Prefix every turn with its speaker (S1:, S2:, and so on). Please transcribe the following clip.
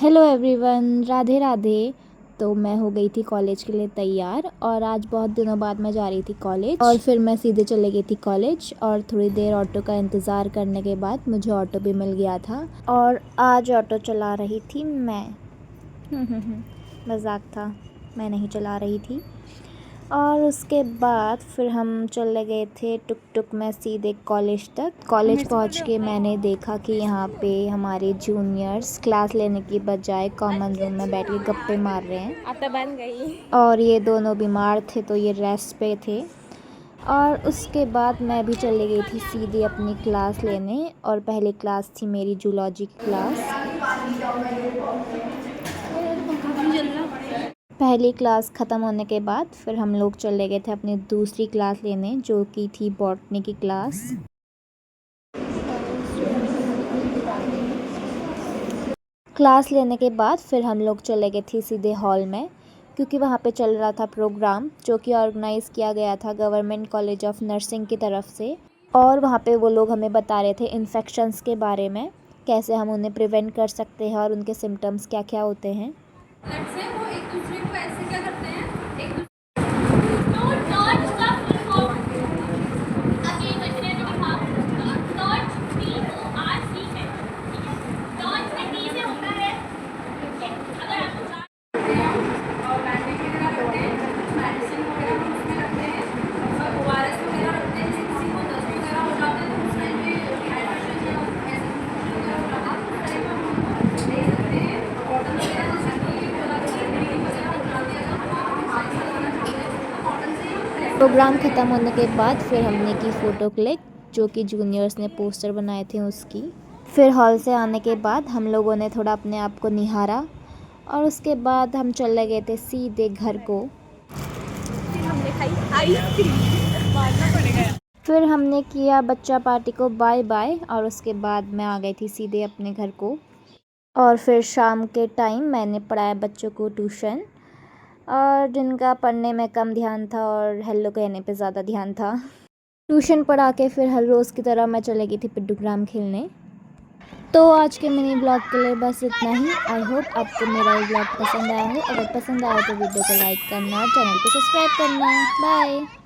S1: Hello everyone, Radhe Radhe. तो मैं हो गई थी कॉलेज के लिए तैयार और आज बहुत दिनों बाद मैं जा रही थी कॉलेज और फिर मैं सीधे चले गई थी कॉलेज और थोड़ी देर ऑटो का इंतज़ार करने के बाद मुझे ऑटो भी मिल गया था और आज ऑटो चला रही थी मैं। मजाक था, मैं नहीं चला रही थी। और उसके बाद फिर हम चले गए थे टुक टुक में सीधे कॉलेज तक। कॉलेज पहुंच के मैंने देखा कि यहाँ पे हमारे जूनियर्स क्लास लेने की बजाय कॉमन रूम में बैठ के गप्पे मार रहे हैं।
S2: अब तो बन गई।
S1: और ये दोनों बीमार थे तो ये रेस्ट पे थे। और उसके बाद मैं भी चली गई थी सीधे अपनी क्लास लेने और पहली क्लास थी मेरी जूलॉजी क्लास। पहली क्लास ख़त्म होने के बाद फिर हम लोग चले गए थे अपनी दूसरी क्लास लेने, जो कि थी बॉटनी की क्लास। क्लास लेने के बाद फिर हम लोग चले गए थे सीधे हॉल में, क्योंकि वहाँ पे चल रहा था प्रोग्राम जो कि ऑर्गेनाइज़ किया गया था गवर्नमेंट कॉलेज ऑफ नर्सिंग की तरफ से। और वहाँ पे वो लोग हमें बता रहे थे इन्फेक्शंस के बारे में, कैसे हम उन्हें प्रिवेंट कर सकते हैं और उनके सिम्टम्स क्या क्या होते हैं।
S2: वो एक दूसरे को ऐसे क्या करते हैं, एक तो डॉट का फुल फॉर्म अब ये बच्चे ने लिखा तो डॉट DORC है। ठीक है, डॉट में डी से होता है। ठीक है, अगर आपको और बैंडेज वगैरह रखते हैं, मेडिसिन वगैरह हम उसमें रखते हैं और ORS वगैरह रखते हैं। किसी को दस्त वगैरह हो जाता है तो उस टाइम पे डिहाइड्रेशन या ऐसे वगैरह हो जाता है उस टाइम हम दे सकते हैं। बॉटल वगैरह जैसे कि
S1: प्रोग्राम ख़त्म होने के बाद फिर हमने की फ़ोटो क्लिक, जो कि जूनियर्स ने पोस्टर बनाए थे उसकी। फिर हॉल से आने के बाद हम लोगों ने थोड़ा अपने आप को निहारा और उसके बाद हम चले गए थे सीधे घर को।
S2: फिर हमने खाई आइसक्रीम, मानना पड़ेगा।
S1: फिर हमने किया बच्चा पार्टी को बाय बाय और उसके बाद मैं आ गई थी सीधे अपने घर को। और फिर शाम के टाइम मैंने पढ़ाया बच्चों को ट्यूशन, और जिनका पढ़ने में कम ध्यान था और हेलो कहने पे ज़्यादा ध्यान था। ट्यूशन पढ़ा के फिर हर रोज़ की तरह मैं चली गई थी पिड्डूग्राम खेलने। तो आज के मिनी ब्लॉग के लिए बस इतना ही। आई होप आपको मेरा ये ब्लॉग पसंद आया हो। अगर पसंद आया तो वीडियो को लाइक करना और चैनल को सब्सक्राइब करना। बाय।